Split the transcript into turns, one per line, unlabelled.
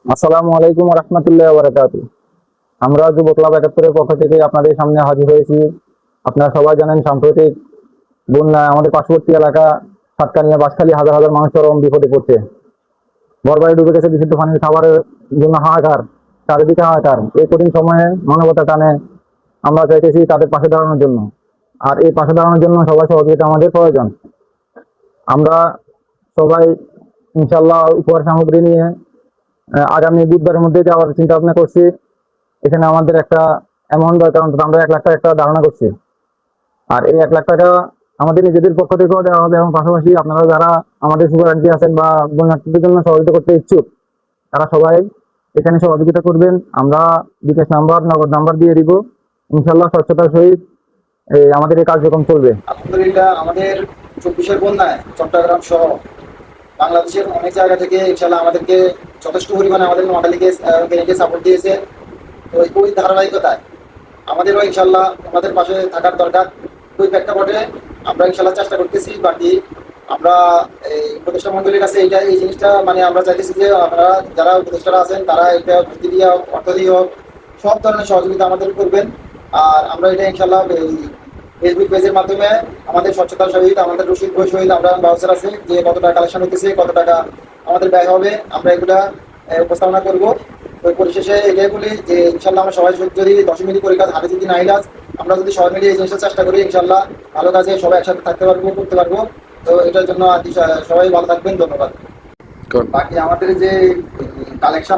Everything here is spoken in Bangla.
আসসালামু আলাইকুম রহমতুল্লাহ বারাকাতু। আমরা যুব ক্লাব ৭১-এর পক্ষ থেকে আপনাদের সামনে হাজির হয়েছি। আপনারা সবাই জানেন, সাম্প্রতিক বন্যায় আমাদের পার্শ্ববর্তী এলাকা সাতকানিয়া বাঁশখালী হাজার হাজার মানুষ চরম বিপদে পড়ছে। ঘরবাড়ি ডুবে গেছে, বিশুদ্ধ পানির খাবারের জন্য হাহাকার, চারিদিকে হাহাকার। এই কঠিন সময়ে মানবতা টানে আমরা চাইতেছি তাদের পাশে দাঁড়ানোর জন্য। আর এই পাশে দাঁড়ানোর জন্য সবাই সহযোগিতা আমাদের প্রয়োজন। আমরা সবাই ইনশাল্লাহ উপহার সামগ্রী নিয়ে আগামী বুধবারের মধ্যে যাওয়ার চিন্তা ভাবনা করছি। এখানে আমাদের একটা অ্যামাউন্ট দরকার, অন্তত আমরা ১ লাখ টাকা একটা ধারণা করছি। আর এই ১ লাখ টাকা আমাদের নিজেদের পক্ষ থেকেও দেওয়া হবে, এবং পাশাপাশি আপনারা যারা আমাদের শুভাকাঙ্ক্ষী আছেন বা বন্যার্থীদের জন্য সহযোগিতা করতে ইচ্ছুক, তারা সবাই এখানে সহযোগিতা করবেন। আমরা বিকাশ নাম্বার, নগদ নাম্বার দিয়ে দিব। ইনশাল্লাহ স্বচ্ছতার সহিত আমাদের এই কার্যক্রম চলবে।
আলহামদুলিল্লাহ, আমাদের ২৪-এর বন্যায় চট্টগ্রাম সহ বাংলাদেশের অনেক জায়গা থেকে ইনশাল্লাহ আমাদেরকে যথেষ্ট পরিমাণে আমাদের নোয়াখালীকে সাপোর্ট দিয়েছে। তো ওই ধারাবাহিকতায় আমাদেরও ইনশাল্লাহ আমাদের পাশে থাকার দরকার। ওই প্রেক্ষাপটে আমরা ইনশাল্লাহ চেষ্টা করতেছি। বাকি আমরা এই উপদেষ্টা মন্ডলীর কাছে এই জিনিসটা আমরা চাইতেছি যে আপনারা যারা উপদেষ্টারা আছেন তারা এটা বুদ্ধি দিয়ে হোক, অর্থ দিয়ে হোক, সব ধরনের সহযোগিতা আমাদের করবেন। আর আমরা এটা ইনশাল্লাহ ফেসবুক পেজের মাধ্যমে আমাদের স্বচ্ছতার সহিত, আমাদের রসিদ বই সহিত আমরা বাউচার আছে যে কত টাকা কালেকশন হতেছে, কত টাকা আমাদের ব্যয় হবে, আমরা এগুলা উপস্থাপনা করব। ওই পরিশেষে এটাই বলি যে ইনশাল্লাহ আমরা সবাই যদি ১০ মিনিট করে কাজ হাতে যদি নাই লাজ, আমরা যদি সবাই মিলে এই জিনিসটা চেষ্টা করি, ইনশাল্লাহ ভালো কাজে সবাই একসাথে থাকতে পারবো, করতে পারবো। তো এটার জন্য আর কি সবাই ভালো থাকবেন, ধন্যবাদ। বাকি আমাদের যে কালেকশন